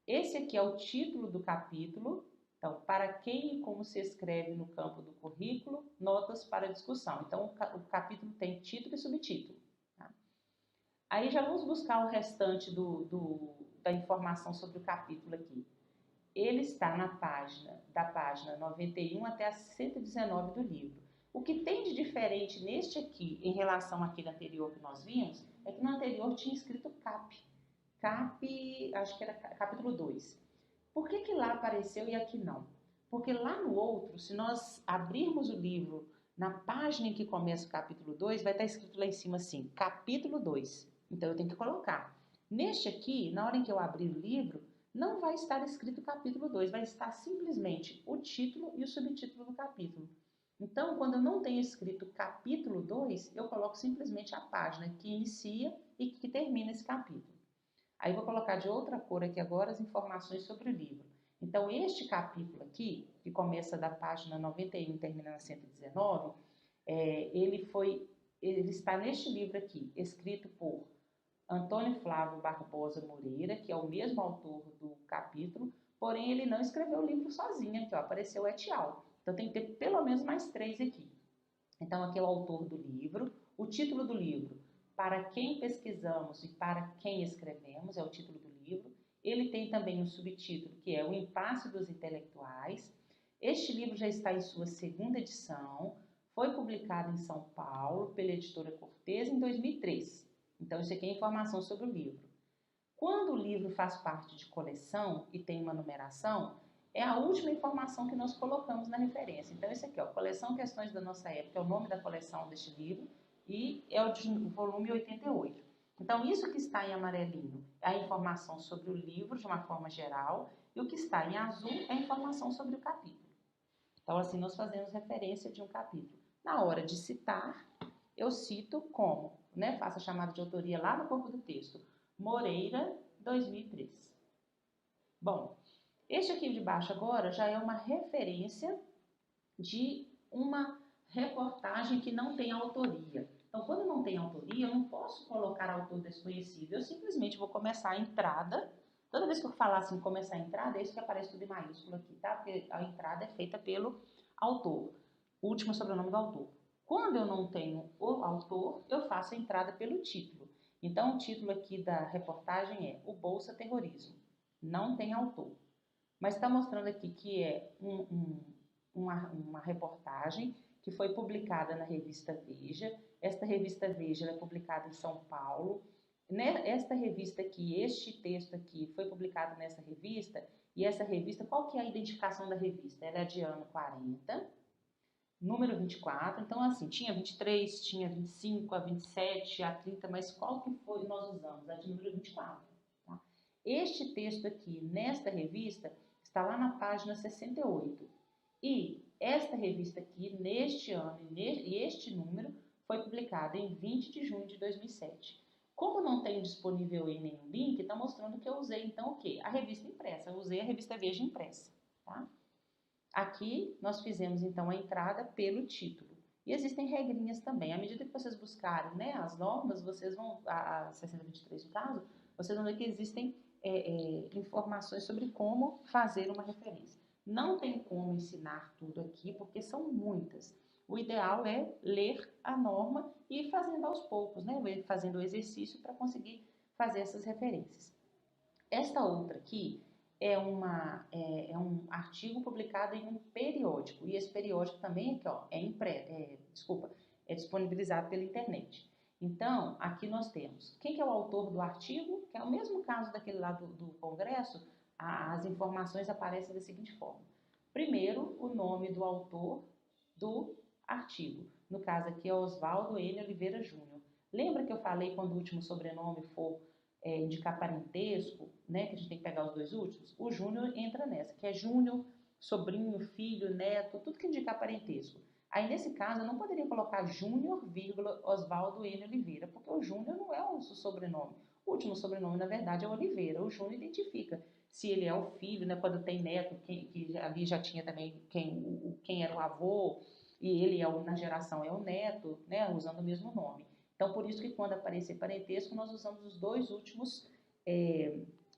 Esse aqui é o título do capítulo, então, para quem e como se escreve no campo do currículo, notas para discussão. Então, o capítulo tem título e subtítulo. Tá? Aí já vamos buscar o restante da informação sobre o capítulo aqui. Ele está da página 91 até a 119 do livro. O que tem de diferente neste aqui, em relação àquele anterior que nós vimos, é que no anterior tinha escrito acho que era capítulo 2. Por que lá apareceu e aqui não? Porque lá no outro, se nós abrirmos o livro, na página em que começa o capítulo 2, vai estar escrito lá em cima assim, capítulo 2. Então eu tenho que colocar. Neste aqui, na hora em que eu abrir o livro, não vai estar escrito capítulo 2, vai estar simplesmente o título e o subtítulo do capítulo. Então, quando eu não tenho escrito capítulo 2, eu coloco simplesmente a página que inicia e que termina esse capítulo. Aí vou colocar de outra cor aqui agora as informações sobre o livro. Então, este capítulo aqui, que começa da página 91 e termina na 119, ele está neste livro aqui, escrito por Antônio Flávio Barbosa Moreira, que é o mesmo autor do capítulo, porém ele não escreveu o livro sozinho, aqui ó, apareceu et al. Então tem que ter pelo menos mais 3 aqui. Então aqui é o autor do livro, o título do livro, Para quem pesquisamos e para quem escrevemos, é o título do livro. Ele tem também um subtítulo que é O Impasse dos Intelectuais. Este livro já está em sua 2ª edição, foi publicado em São Paulo pela editora Cortez em 2003. Então, isso aqui é informação sobre o livro. Quando o livro faz parte de coleção e tem uma numeração, é a última informação que nós colocamos na referência. Então, esse aqui, ó, Coleção Questões da Nossa Época, é o nome da coleção deste livro e é o volume 88. Então, isso que está em amarelinho é a informação sobre o livro de uma forma geral e o que está em azul é a informação sobre o capítulo. Então, assim, nós fazemos referência de um capítulo. Na hora de citar, eu cito como, né? Faço a chamada de autoria lá no corpo do texto. Moreira, 2003. Bom, este aqui de baixo agora já é uma referência de uma reportagem que não tem autoria. Então, quando não tem autoria, eu não posso colocar autor desconhecido. Eu simplesmente vou começar a entrada. Toda vez que eu falar assim, começar a entrada, é isso que aparece tudo em maiúsculo aqui, tá? Porque a entrada é feita pelo autor. O último sobrenome do autor. Quando eu não tenho o autor, eu faço a entrada pelo título. Então, o título aqui da reportagem é O Bolsa Terrorismo. Não tem autor. Mas está mostrando aqui que é uma reportagem que foi publicada na revista Veja. Esta revista Veja é publicada em São Paulo. Esta revista aqui, este texto aqui, foi publicado nessa revista. E essa revista, qual que é a identificação da revista? Ela é de ano 40, número 24. Então, assim, tinha 23, tinha 25, a 27, a 30, mas qual que foi nós usamos? A de número 24. Tá? Este texto aqui, nesta revista, está lá na página 68. E esta revista aqui, neste ano e este número, foi publicada em 20 de junho de 2007. Como não tem disponível aí nenhum link, está mostrando que eu usei, então, o quê? A revista impressa. Eu usei a revista Veja impressa, tá? Aqui, nós fizemos, então, a entrada pelo título. E existem regrinhas também. À medida que vocês buscarem, né, as normas, vocês vão, a 6023 no caso, vocês vão ver que existem informações sobre como fazer uma referência. Não tem como ensinar tudo aqui, porque são muitas. O ideal é ler a norma e ir fazendo aos poucos, né? Fazendo o exercício para conseguir fazer essas referências. Esta outra aqui é um artigo publicado em um periódico. E esse periódico também aqui, ó, é disponibilizado pela internet. Então, aqui nós temos quem que é o autor do artigo, que é o mesmo caso daquele lá do Congresso, as informações aparecem da seguinte forma. Primeiro, o nome do autor do artigo. No caso aqui é Oswaldo N. Oliveira Júnior. Lembra que eu falei quando o último sobrenome for indicar parentesco, né, que a gente tem que pegar os 2 últimos? O Júnior entra nessa, que é Júnior, sobrinho, filho, neto, tudo que indicar parentesco. Aí, nesse caso, eu não poderia colocar Júnior, Oswaldo N. Oliveira, porque o Júnior não é o sobrenome. O último sobrenome, na verdade, é Oliveira. O Júnior identifica se ele é o filho, né? Quando tem neto, que ali já tinha também quem era o avô, e ele na geração é o neto, né? Usando o mesmo nome. Então, por isso que quando aparecer parentesco, nós usamos os dois últimos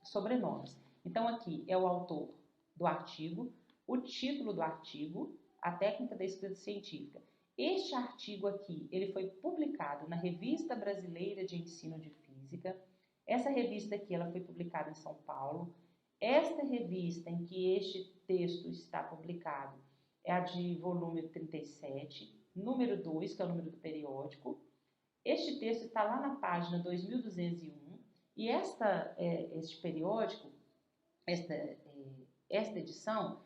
sobrenomes. Então, aqui é o autor do artigo, o título do artigo, a técnica da escrita científica. Este artigo aqui, ele foi publicado na Revista Brasileira de Ensino de Física. Essa revista aqui, ela foi publicada em São Paulo. Esta revista em que este texto está publicado é a de volume 37, número 2, que é o número do periódico. Este texto está lá na página 2201 e este periódico, esta edição,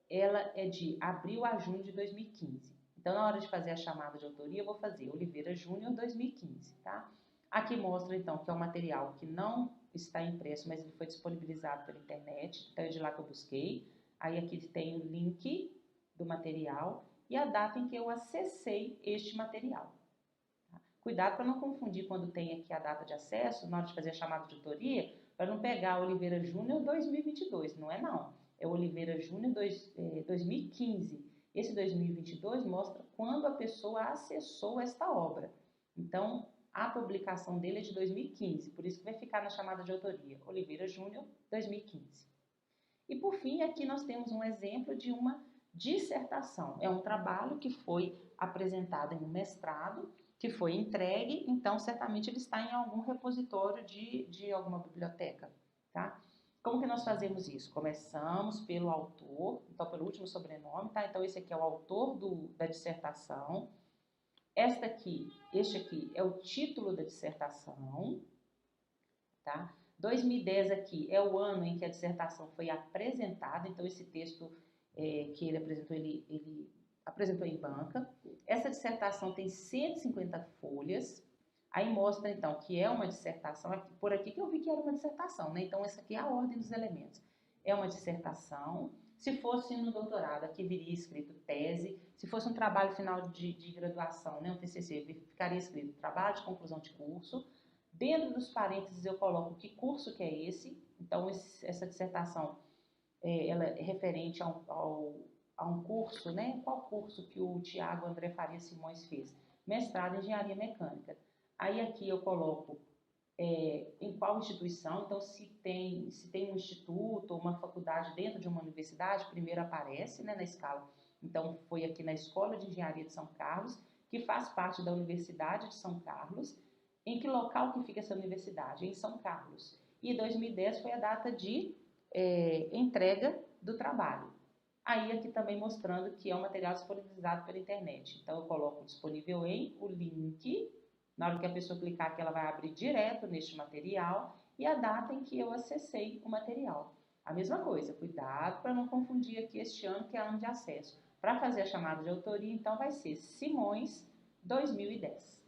ela é de abril a junho de 2015. Então, na hora de fazer a chamada de autoria, eu vou fazer Oliveira Júnior 2015, tá? Aqui mostra, então, que é um material que não está impresso, mas ele foi disponibilizado pela internet, então é de lá que eu busquei. Aí aqui tem o link do material e a data em que eu acessei este material. Tá? Cuidado para não confundir quando tem aqui a data de acesso, na hora de fazer a chamada de autoria, para não pegar Oliveira Júnior 2022, não é não. É Oliveira Júnior 2015. Esse 2022 mostra quando a pessoa acessou esta obra. Então, a publicação dele é de 2015, por isso que vai ficar na chamada de autoria, Oliveira Júnior 2015. E por fim, aqui nós temos um exemplo de uma dissertação. É um trabalho que foi apresentado em um mestrado, que foi entregue, então certamente ele está em algum repositório de alguma biblioteca, tá? Como que nós fazemos isso? Começamos pelo autor, então pelo último sobrenome, tá? Então esse aqui é o autor da dissertação. Este aqui é o título da dissertação, tá? 2010 aqui é o ano em que a dissertação foi apresentada, então esse texto que ele apresentou em banca. Essa dissertação tem 150 folhas, aí mostra então que é uma dissertação, por aqui que eu vi que era uma dissertação, né? Então essa aqui é a ordem dos elementos. É uma dissertação. Se fosse no doutorado, aqui viria escrito tese. Se fosse um trabalho final de graduação, né, um TCC, ficaria escrito trabalho de conclusão de curso. Dentro dos parênteses eu coloco que curso que é esse. Então essa dissertação ela é referente a um curso, né? Qual curso que o Tiago André Faria Simões fez? Mestrado em Engenharia Mecânica. Aí aqui eu coloco em qual instituição, então se tem um instituto ou uma faculdade dentro de uma universidade, primeiro aparece, né, na escala. Então foi aqui na Escola de Engenharia de São Carlos, que faz parte da Universidade de São Carlos. Em que local que fica essa universidade? Em São Carlos. E 2010 foi a data de entrega do trabalho. Aí aqui também mostrando que é um material disponibilizado pela internet. Então eu coloco disponível em o link. Na hora que a pessoa clicar aqui, ela vai abrir direto neste material e a data em que eu acessei o material. A mesma coisa, cuidado para não confundir aqui este ano, que é ano de acesso. Para fazer a chamada de autoria, então, vai ser Simões 2010.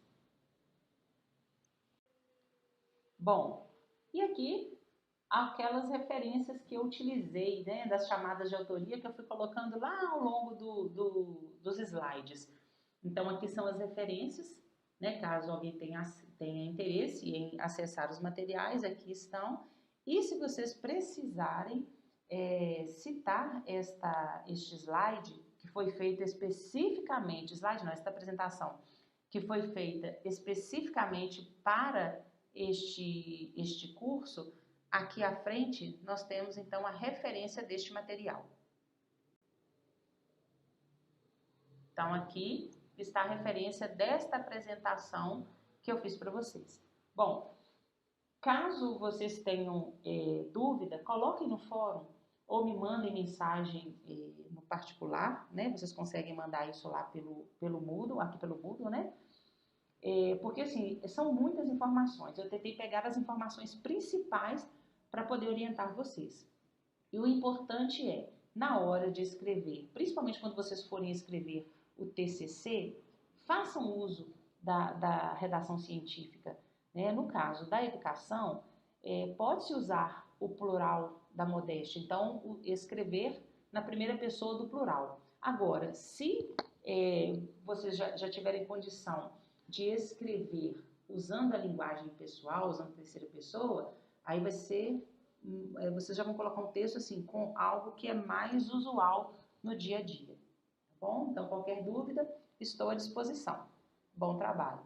Bom, e aqui aquelas referências que eu utilizei, né, das chamadas de autoria que eu fui colocando lá ao longo dos slides. Então, aqui são as referências. Né, caso alguém tenha interesse em acessar os materiais, aqui estão. E se vocês precisarem citar este slide, que foi feito especificamente, esta apresentação, que foi feita especificamente para este curso, aqui à frente nós temos então a referência deste material. Então, aqui está a referência desta apresentação que eu fiz para vocês. Bom, caso vocês tenham dúvida, coloquem no fórum ou me mandem mensagem no particular, né? Vocês conseguem mandar isso lá pelo Moodle, aqui pelo Moodle, né? Porque, assim, são muitas informações. Eu tentei pegar as informações principais para poder orientar vocês. E o importante é, na hora de escrever, principalmente quando vocês forem escrever o TCC, façam uso da redação científica. Né? No caso da educação, pode-se usar o plural da modéstia, então escrever na primeira pessoa do plural. Agora, se vocês já tiverem condição de escrever usando a linguagem pessoal, usando a terceira pessoa, aí vai ser, vocês já vão colocar um texto assim, com algo que é mais usual no dia a dia, tá bom? Então, qualquer dúvida, estou à disposição. Bom trabalho!